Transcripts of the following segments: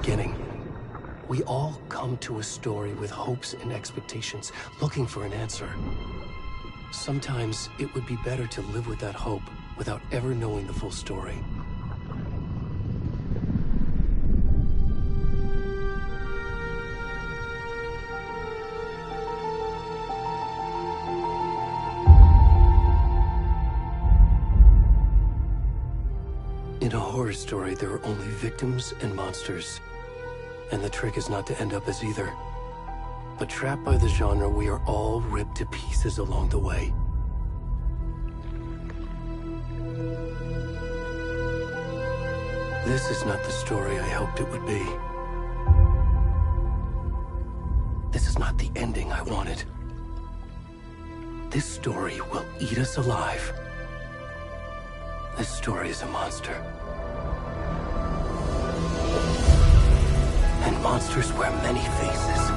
beginning. We all come to a story with hopes and expectations, looking for an answer. Sometimes it would be better to live with that hope without ever knowing the full story. In a horror story, there are only victims and monsters. And the trick is not to end up as either. But trapped by the genre, we are all ripped to pieces along the way. This is not the story I hoped it would be. This is not the ending I wanted. This story will eat us alive. This story is a monster. And monsters wear many faces.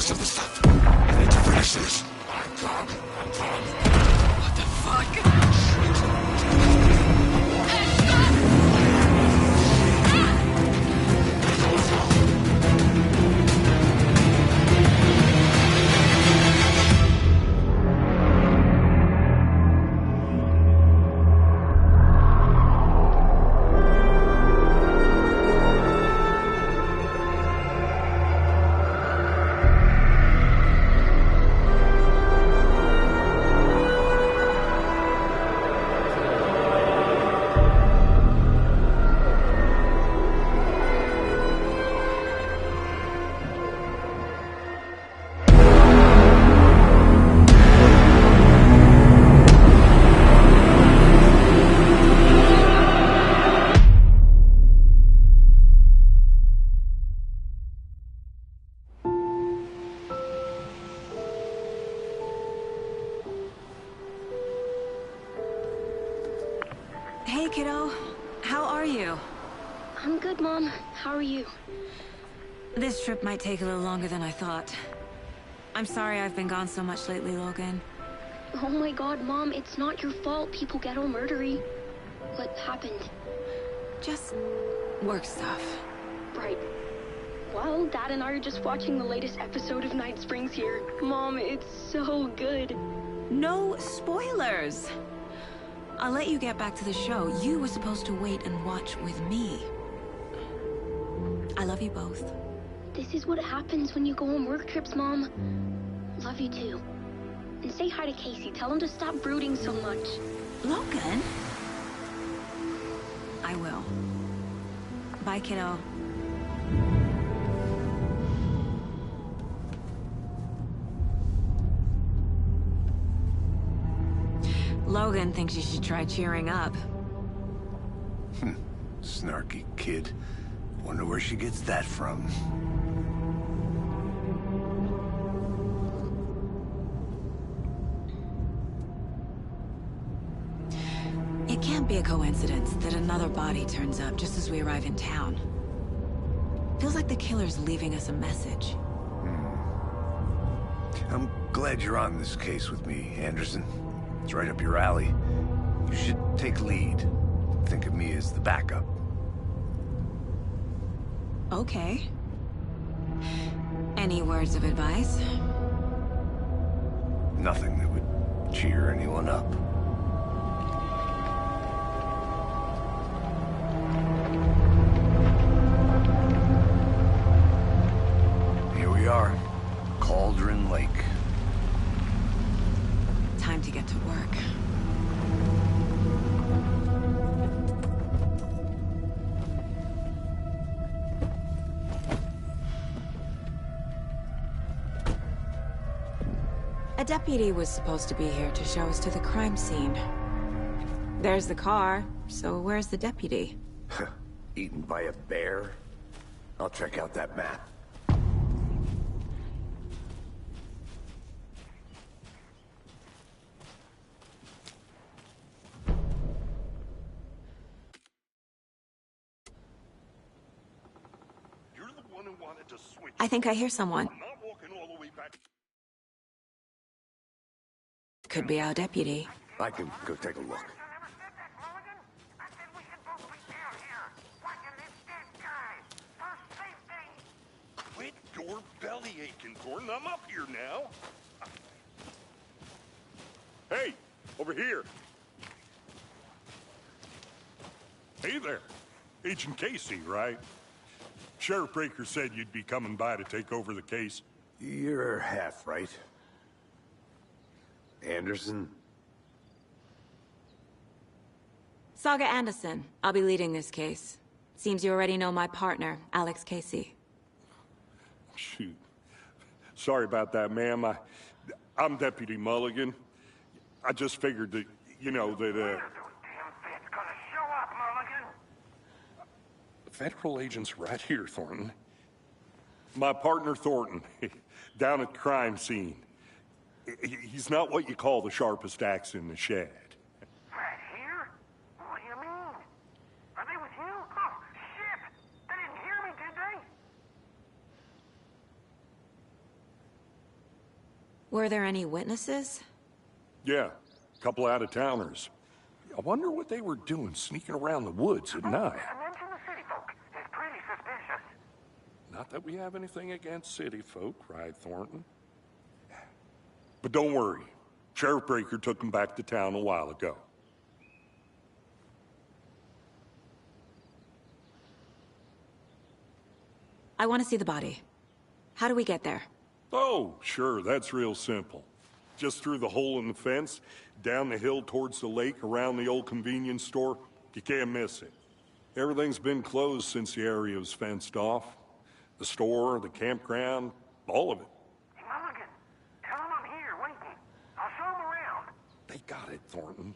rest of the stuff. I need to finish this. What the fuck? Hey, kiddo. How are you? I'm good, Mom. How are you? This trip might take a little longer than I thought. I'm sorry I've been gone so much lately, Logan. Oh my god, Mom, it's not your fault people get all murdery. What happened? Just work stuff. Right. Well, Dad and I are just watching the latest episode of Night Springs here. Mom, it's so good. No spoilers! I'll let you get back to the show. You were supposed to wait and watch with me. I love you both. This is what happens when you go on work trips, Mom. Love you too. And say hi to Casey. Tell him to stop brooding so much. Logan? I will. Bye, kiddo. Logan thinks you should try cheering up. Snarky kid. Wonder where she gets that from. It can't be a coincidence that another body turns up just as we arrive in town. Feels like the killer's leaving us a message. I'm glad you're on this case with me, Anderson. It's right up your alley. You should take lead. Think of me as the backup. Okay. Any words of advice? Nothing that would cheer anyone up. Here we are. Cauldron Lake. Time to get to work. A deputy was supposed to be here to show us to the crime scene. There's the car, so where's the deputy? Eaten by a bear? I'll check out that map. I think I hear someone. Could be our deputy. I can go take a look. Quit your belly aching, Gordon. I'm up here now. Hey, over here. Hey there. Agent Casey, right? Sheriff Breaker said you'd be coming by to take over the case. You're half right. Anderson? Saga Anderson. I'll be leading this case. Seems you already know my partner, Alex Casey. Shoot. Sorry about that, ma'am. I'm Deputy Mulligan. I just figured that, you know, that, Federal agent's right here, Thornton. My partner, Thornton, down at the crime scene. He's not what you call the sharpest axe in the shed. Right here? What do you mean? Are they with you? Oh, shit! They didn't hear me, did Were there any witnesses? Yeah, a couple out-of-towners. I wonder what they were doing sneaking around the woods at night. Mention the city folk. It's pretty suspicious. Not that we have anything against city folk, cried Thornton. But don't worry. Sheriff Breaker took them back to town a while ago. I want to see the body. How do we get there? Oh, sure, that's real simple. Just through the hole in the fence, down the hill towards the lake, around the old convenience store. You can't miss it. Everything's been closed since the area was fenced off. The store, the campground, all of it. Mulligan, tell him I'm here waiting. I'll show him around. They got it, Thornton.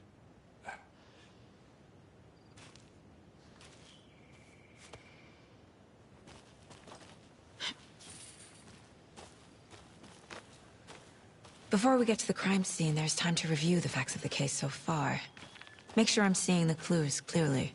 Before we get to the crime scene, there's time to review the facts of the case so far. Make sure I'm seeing the clues clearly.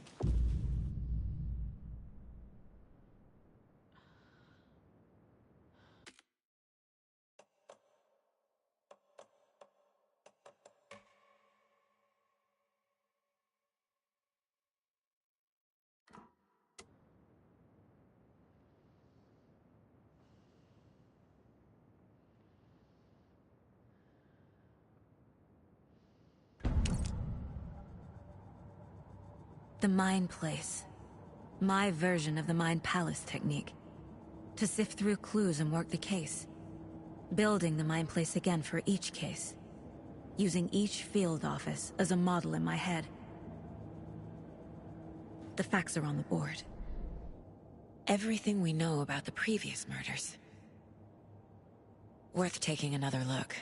The Mind Place. My version of the Mind Palace technique. To sift through clues and work the case. Building the Mind Place again for each case. Using each field office as a model in my head. The facts are on the board. Everything we know about the previous murders. Worth taking another look.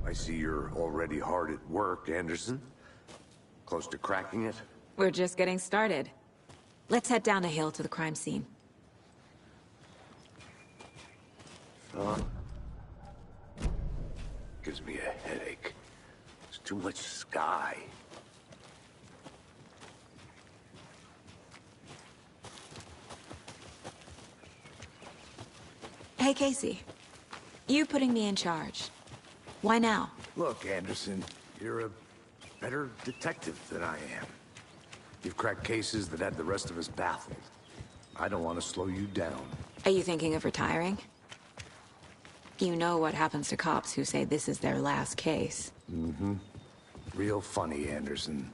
I see you're already hard at work, Anderson. Close to cracking it? We're just getting started. Let's head down a hill to the crime scene. Gives me a headache. There's too much sky. Hey, Casey. You putting me in charge. Why now? Look, Anderson, you're a better detective than I am. You've cracked cases that had the rest of us baffled. I don't want to slow you down. Are you thinking of retiring? You know what happens to cops who say this is their last case. Mm-hmm. Real funny, Anderson.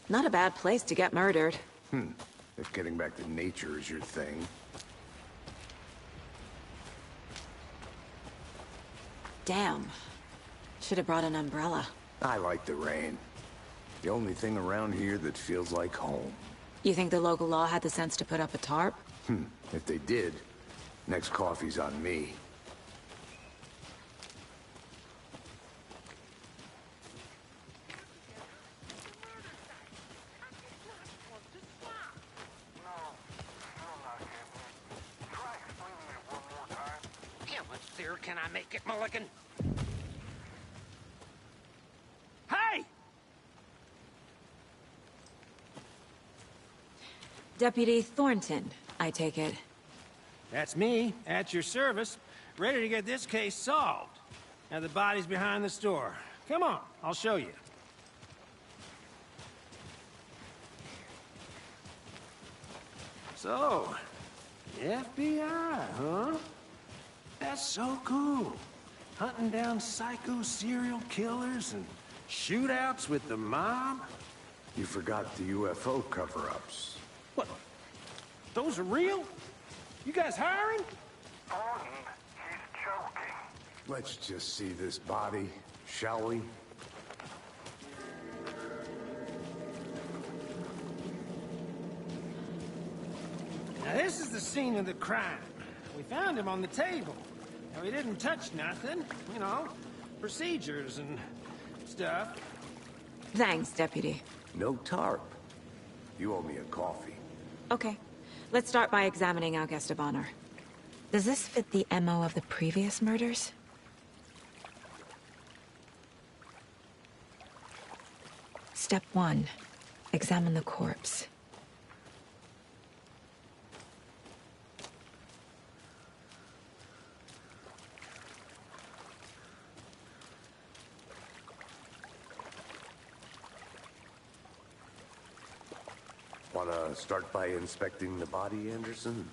Not a bad place to get murdered. If getting back to nature is your thing. Damn. Should have brought an umbrella. I like the rain. The only thing around here that feels like home. You think the local law had the sense to put up a tarp? If they did, next coffee's on me. How much clearer can I make it, Mulligan? Hey! Deputy Thornton, I take it. That's me, at your service, ready to get this case solved. Now the body's behind the store. Come on, I'll show you. So, the FBI, huh? That's so cool. Hunting down psycho serial killers and shootouts with the mob. You forgot the UFO cover-ups. What? Those are real? You guys hiring? Thornton, he's choking. Let's just see this body, shall we? Now this is the scene of the crime. We found him on the table. Now he didn't touch nothing, you know, procedures and stuff. Thanks, Deputy. No tarp. You owe me a coffee. Okay. Let's start by examining our guest of honor. Does this fit the MO of the previous murders? Step 1. Examine the corpse. Wanna start by inspecting the body, Anderson?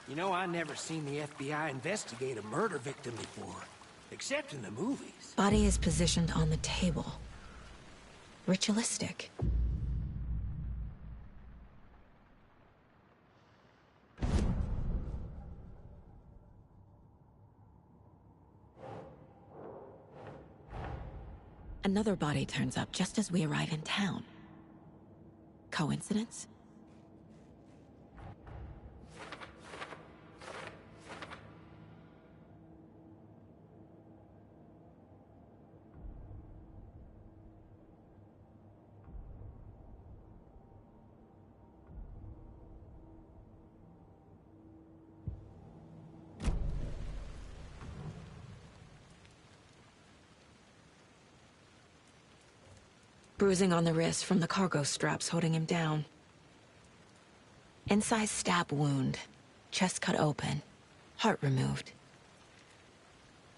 You know, I never seen the FBI investigate a murder victim before, except in the movies. Body is positioned on the table. Ritualistic. Another body turns up just as we arrive in town. Coincidence? Bruising on the wrist from the cargo straps holding him down. Incised stab wound. Chest cut open. Heart removed.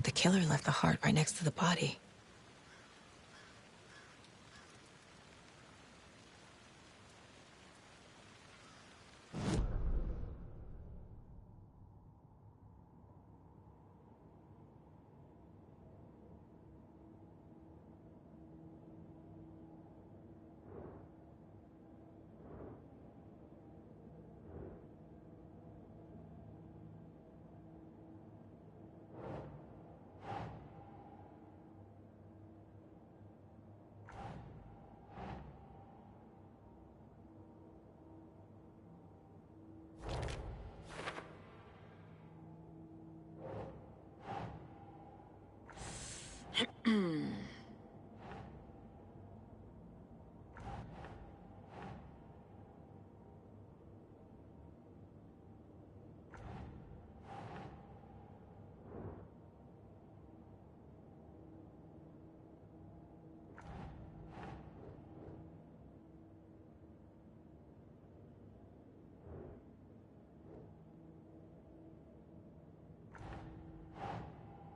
The killer left the heart right next to the body.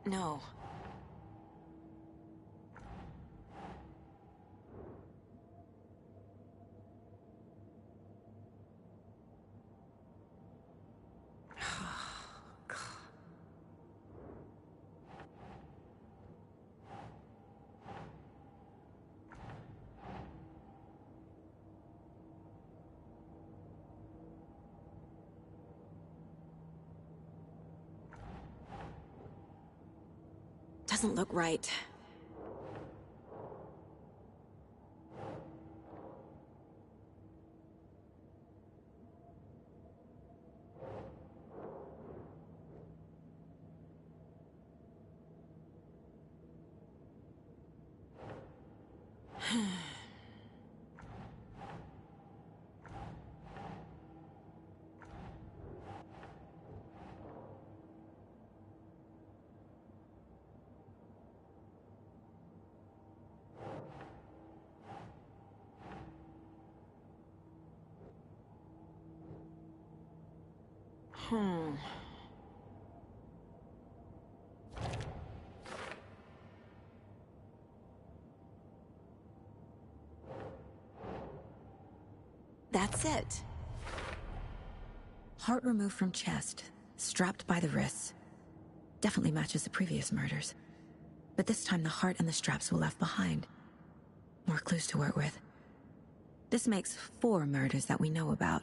No. doesn't look right. That's it. Heart removed from chest, strapped by the wrists. Definitely matches the previous murders. But this time the heart and the straps were left behind. More clues to work with. This makes 4 murders that we know about.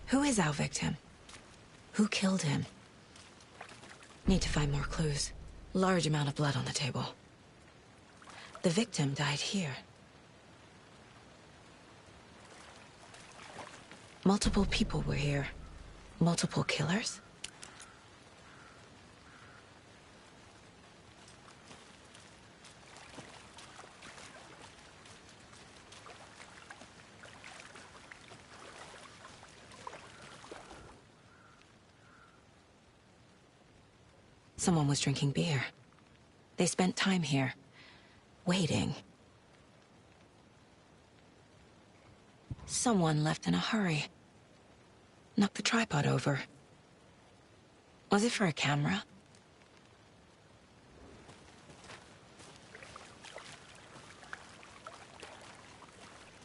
Who is our victim? Who killed him? Need to find more clues. Large amount of blood on the table. The victim died here. Multiple people were here. Multiple killers? Someone was drinking beer. They spent time here, waiting. Someone left in a hurry. Knocked the tripod over. Was it for a camera?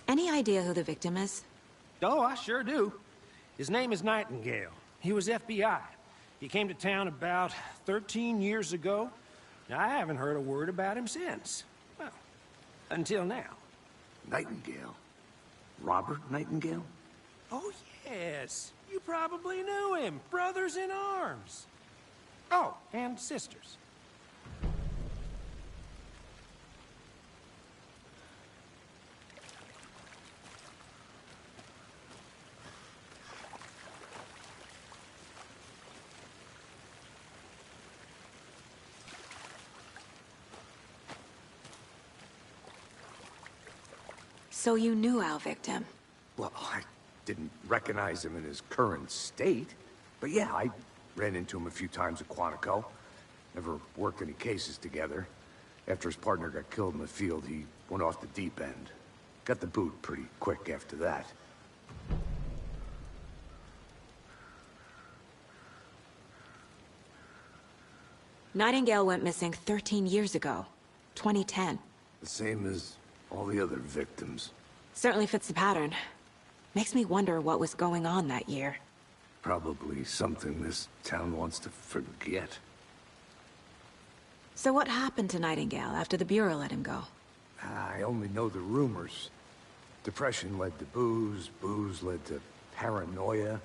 Any idea who the victim is? Oh, I sure do. His name is Nightingale. He was FBI. He came to town about 13 years ago. Now, I haven't heard a word about him since. Well, until now. Nightingale? Robert Nightingale? Oh, yes. You probably knew him. Brothers in arms. Oh, and sisters. So you knew our victim? Well, I didn't recognize him in his current state. But yeah, I ran into him a few times at Quantico. Never worked any cases together. After his partner got killed in the field, he went off the deep end. Got the boot pretty quick after that. Nightingale went missing 13 years ago. 2010. The same as all the other victims. Certainly fits the pattern. Makes me wonder what was going on that year. Probably something this town wants to forget. So what happened to Nightingale after the Bureau let him go? I only know the rumors. Depression led to booze, booze led to paranoia.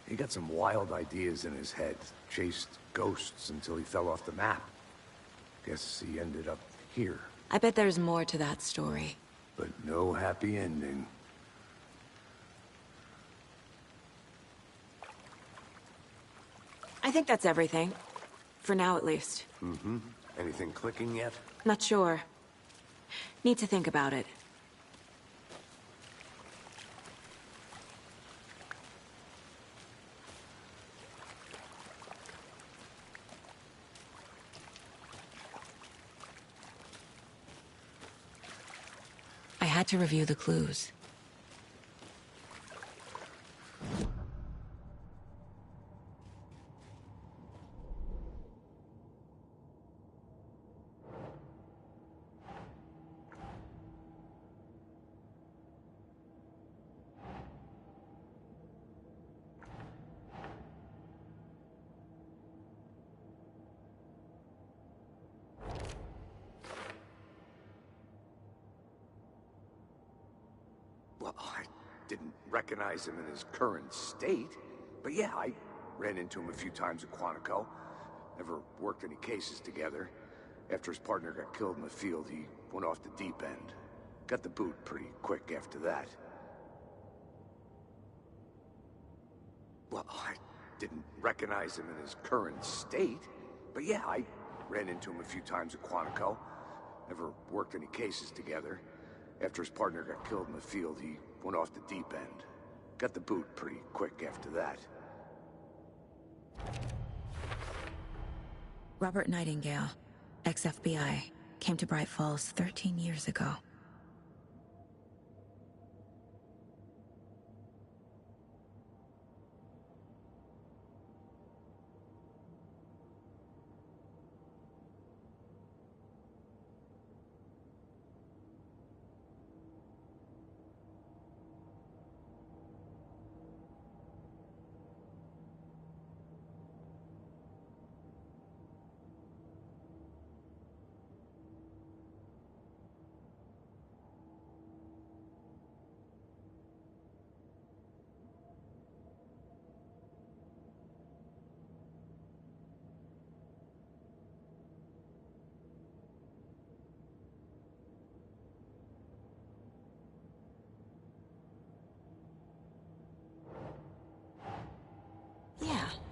He got some wild ideas in his head, chased ghosts until he fell off the map. Guess he ended up here. I bet there's more to that story. But no happy ending. I think that's everything. For now, at least. Mm-hmm. Anything clicking yet? Not sure. Need to think about it. I had to review the clues. Well, I didn't recognize him in his current state, but yeah, I ran into him a few times at Quantico. Never worked any cases together. After his partner got killed in the field, he went off the deep end. Got the boot pretty quick after that. Well, I didn't recognize him in his current state, but yeah, I ran into him a few times at Quantico. Never worked any cases together. After his partner got killed in the field, he went off the deep end. Got the boot pretty quick after that. Robert Nightingale, ex-FBI, came to Bright Falls 13 years ago.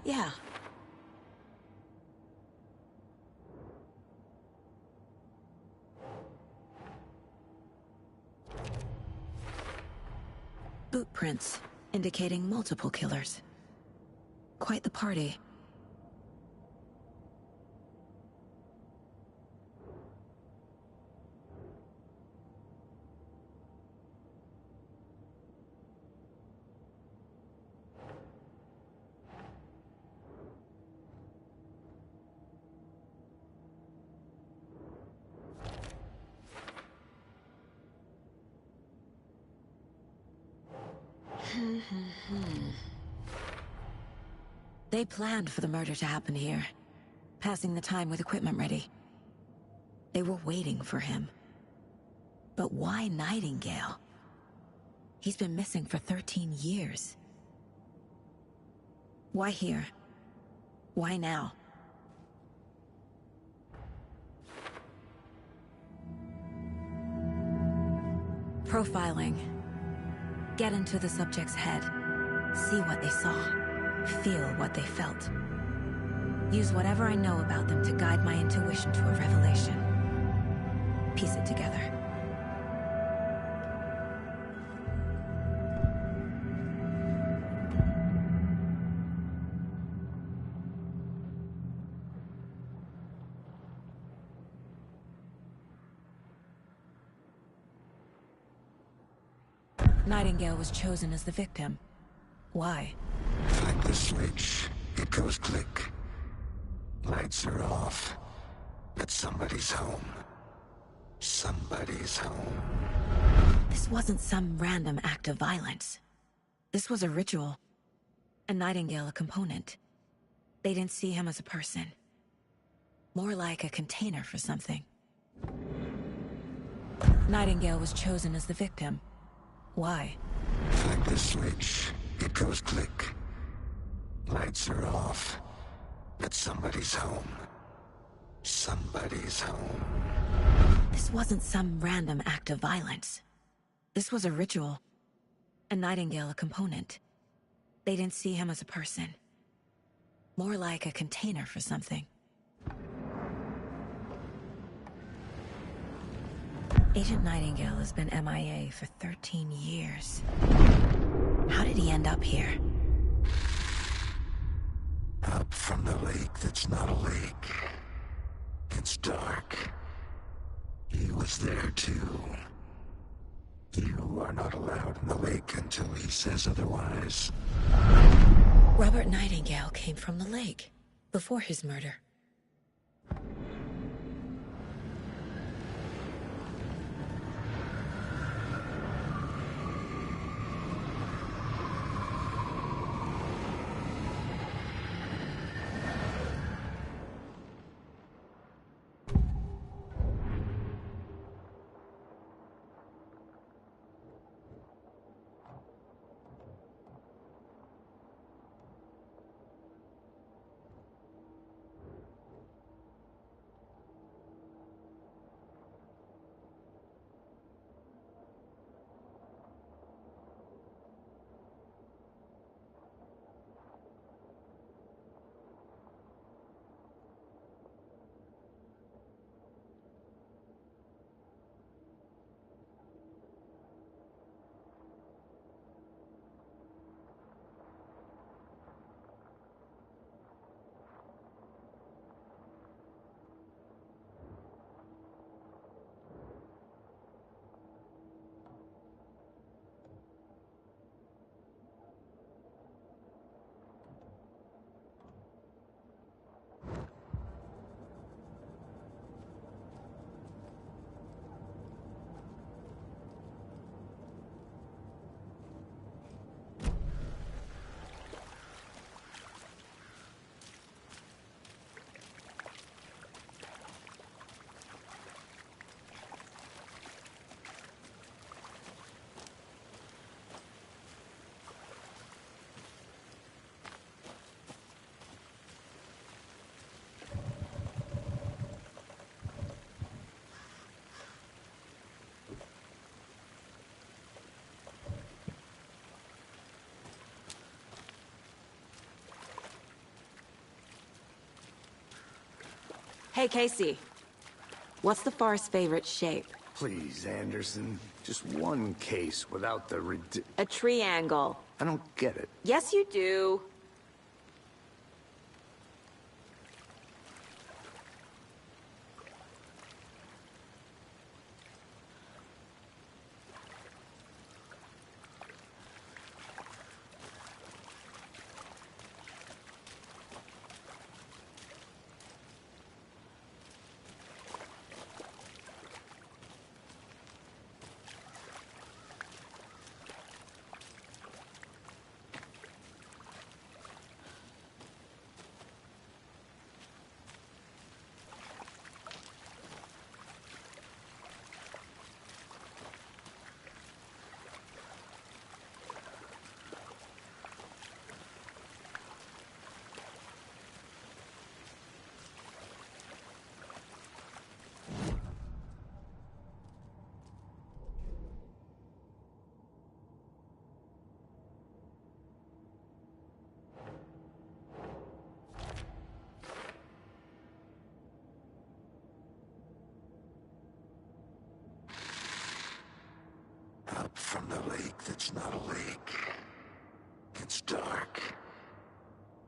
Yeah. Boot prints, indicating multiple killers. Quite the party. They planned for the murder to happen here, passing the time with equipment ready. They were waiting for him. But why Nightingale? He's been missing for 13 years. Why here? Why now? Profiling. Get into the subject's head. See what they saw. Feel what they felt. Use whatever I know about them to guide my intuition to a revelation. Piece it together. Nightingale was chosen as the victim. Why? Like the switch, it goes click. Lights are off. But somebody's home. Somebody's home. This wasn't some random act of violence. This was a ritual. And Nightingale a component. They didn't see him as a person. More like a container for something. Nightingale was chosen as the victim. Why? Like the switch, it goes click. Lights are off. But somebody's home. Somebody's home. This wasn't some random act of violence. This was a ritual. And Nightingale a component. They didn't see him as a person. More like a container for something. Agent Nightingale has been MIA for 13 years. How did he end up here? Up from the lake that's not a lake. It's dark. He was there too. You are not allowed in the lake until he says otherwise. Robert Nightingale came from the lake, before his murder. Hey, Casey. What's the far's favorite shape? Please, Anderson. Just one case without the A triangle. I don't get it. Yes, you do. Up from the lake that's not a lake. It's dark.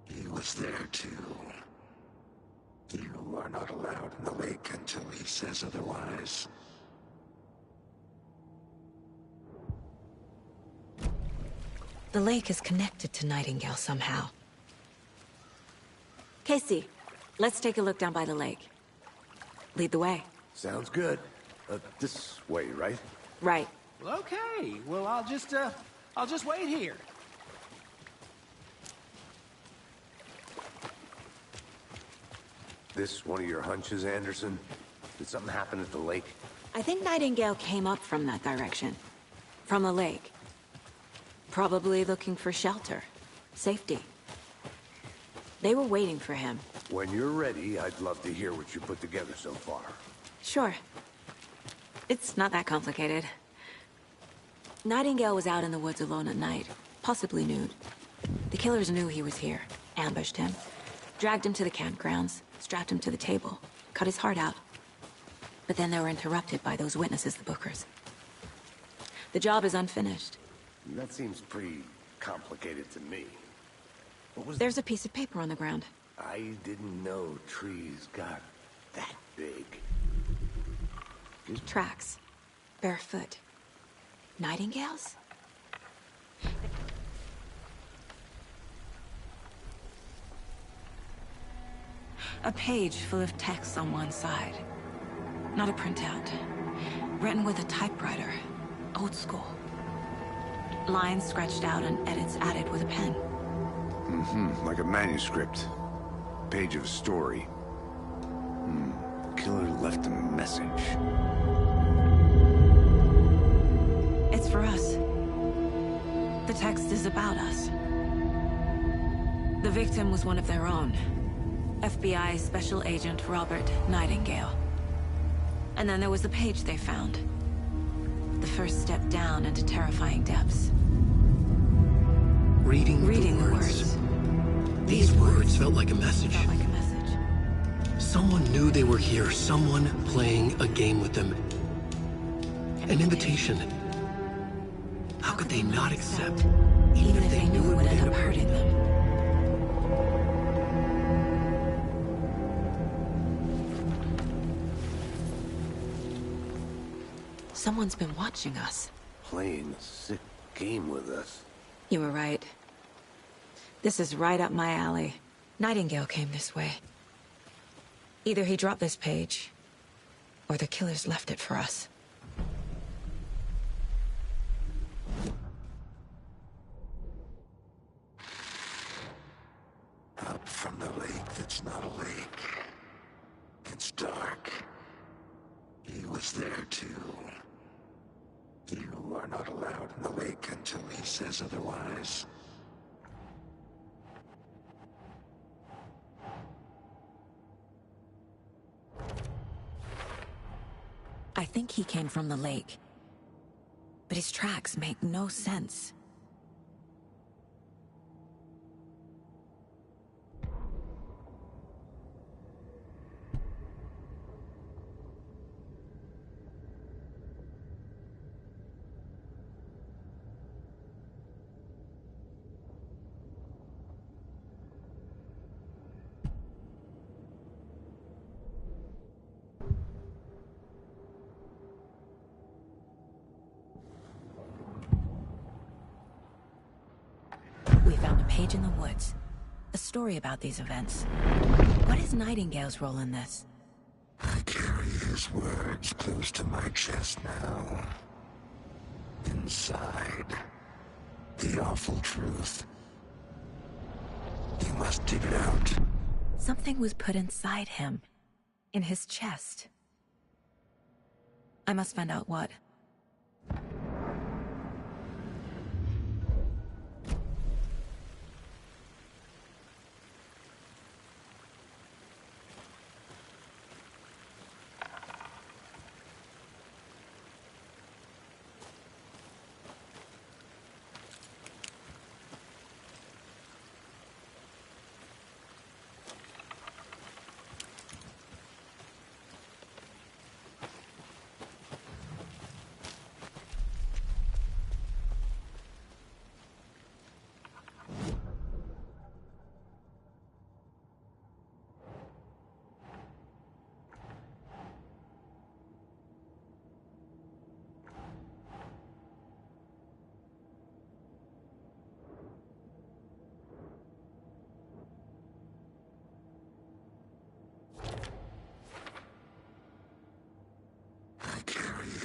He was there too. You are not allowed in the lake until he says otherwise. The lake is connected to Nightingale somehow. Casey, let's take a look down by the lake. Lead the way. Sounds good. This way, right? Right. Well, okay. Well, I'll just wait here. This one of your hunches, Anderson? Did something happen at the lake? I think Nightingale came up from that direction. From the lake. Probably looking for shelter. Safety. They were waiting for him. When you're ready, I'd love to hear what you put together so far. Sure. It's not that complicated. Nightingale was out in the woods alone at night, possibly nude. The killers knew he was here, ambushed him, dragged him to the campgrounds, strapped him to the table, cut his heart out. But then they were interrupted by those witnesses, the Bookers. The job is unfinished. That seems pretty complicated to me. What was There's a piece of paper on the ground. I didn't know trees got that big. Tracks. Barefoot. Nightingales? A page full of text on one side. Not a printout. Written with a typewriter. Old school. Lines scratched out and edits added with a pen. Mm-hmm, like a manuscript. Page of a story. Killer left a message. It's for us. The text is about us. The victim was one of their own. FBI Special Agent Robert Nightingale. And then there was the page they found. The first step down into terrifying depths. Reading the words. These words felt like a message. Felt like a message. Someone knew they were here, someone playing a game with them. An invitation. How could they not accept, Even if they knew it would end up hurting them. Someone's been watching us. Playing a sick game with us. You were right. This is right up my alley. Nightingale came this way. Either he dropped this page, or the killers left it for us. Up from the lake that's not a lake. It's dark. He was there too. You are not allowed in the lake until he says otherwise. I think he came from the lake. But his tracks make no sense. found a page in the woods. A story about these events. What is Nightingale's role in this? I carry his words close to my chest now. Inside, the awful truth. You must dig it out. Something was put inside him. In his chest. I must find out what.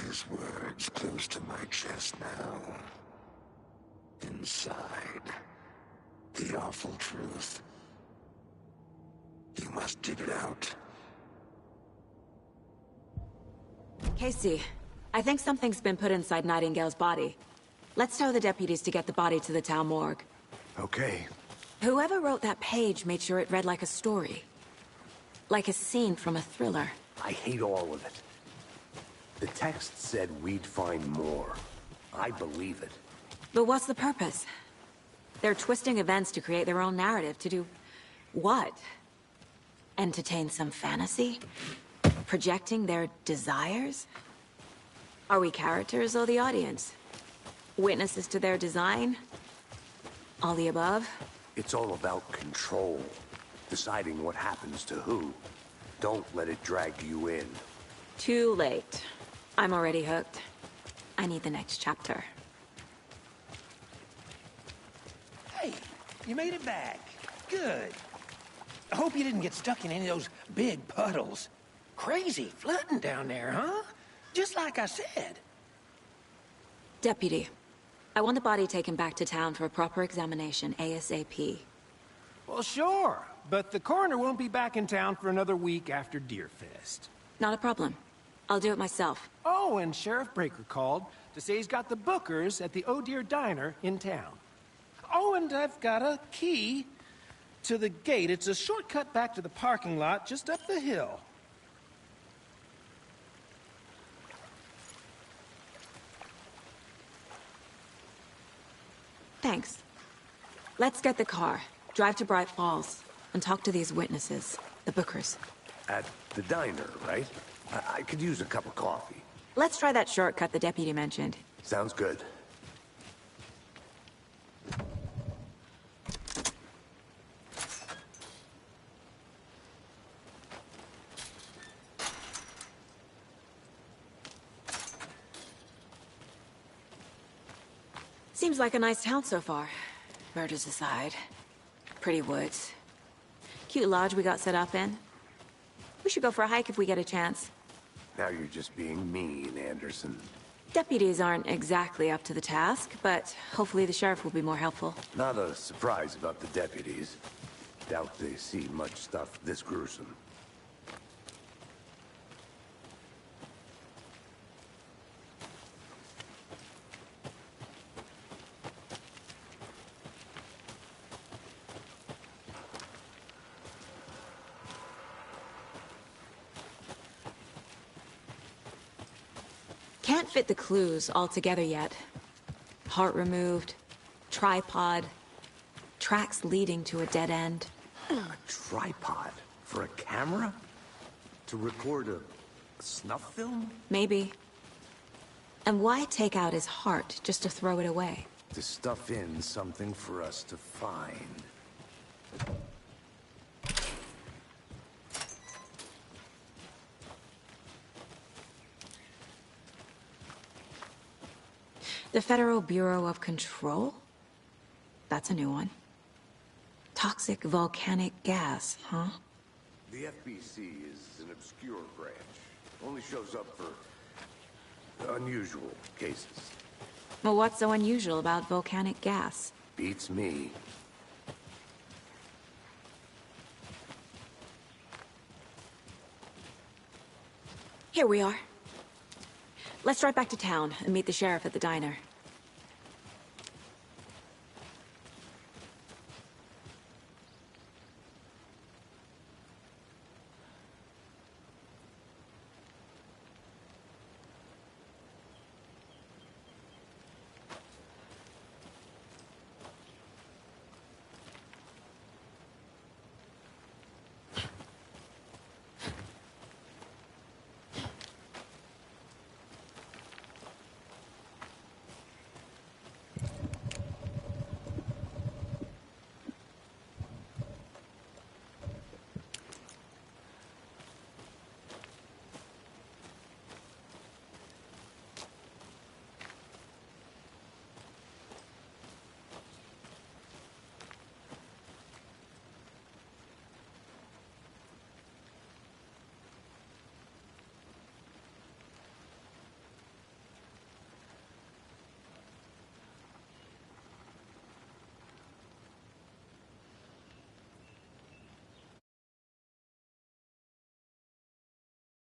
His words close to my chest now. Inside, the awful truth. You must dig it out. Casey, I think something's been put inside Nightingale's body. Let's tell the deputies to get the body to the town morgue. Okay. Whoever wrote that page made sure it read like a story. Like a scene from a thriller. I hate all of it. The text said we'd find more. I believe it. But what's the purpose? They're twisting events to create their own narrative to do... what? Entertain some fantasy? Projecting their desires? Are we characters or the audience? Witnesses to their design? All the above? It's all about control. Deciding what happens to who. Don't let it drag you in. Too late. I'm already hooked. I need the next chapter. Hey, you made it back. Good. I hope you didn't get stuck in any of those big puddles. Crazy flooding down there, huh? Just like I said. Deputy, I want the body taken back to town for a proper examination, ASAP. Well, sure. But the coroner won't be back in town for another week after Deerfest. Not a problem. I'll do it myself. Oh, and Sheriff Breaker called to say he's got the Bookers at the Oh Dear Diner in town. Oh, and I've got a key to the gate. It's a shortcut back to the parking lot just up the hill. Thanks. Let's get the car, drive to Bright Falls, and talk to these witnesses, the Bookers. At the diner, right? I could use a cup of coffee. Let's try that shortcut the deputy mentioned. Sounds good. Seems like a nice town so far. Murders aside. Pretty woods. Cute lodge we got set up in. We should go for a hike if we get a chance. Now you're just being mean, Anderson. Deputies aren't exactly up to the task, but hopefully the sheriff will be more helpful. Not a surprise about the deputies. Doubt they see much stuff this gruesome. Can't fit the clues all together yet. Heart removed, tripod, tracks leading to a dead end. A tripod? For a camera? To record a snuff film? Maybe. And why take out his heart just to throw it away? To stuff in something for us to find. The Federal Bureau of Control? That's a new one. Toxic volcanic gas, huh? The FBC is an obscure branch. Only shows up for unusual cases. Well, what's so unusual about volcanic gas? Beats me. Here we are. Let's drive back to town and meet the sheriff at the diner.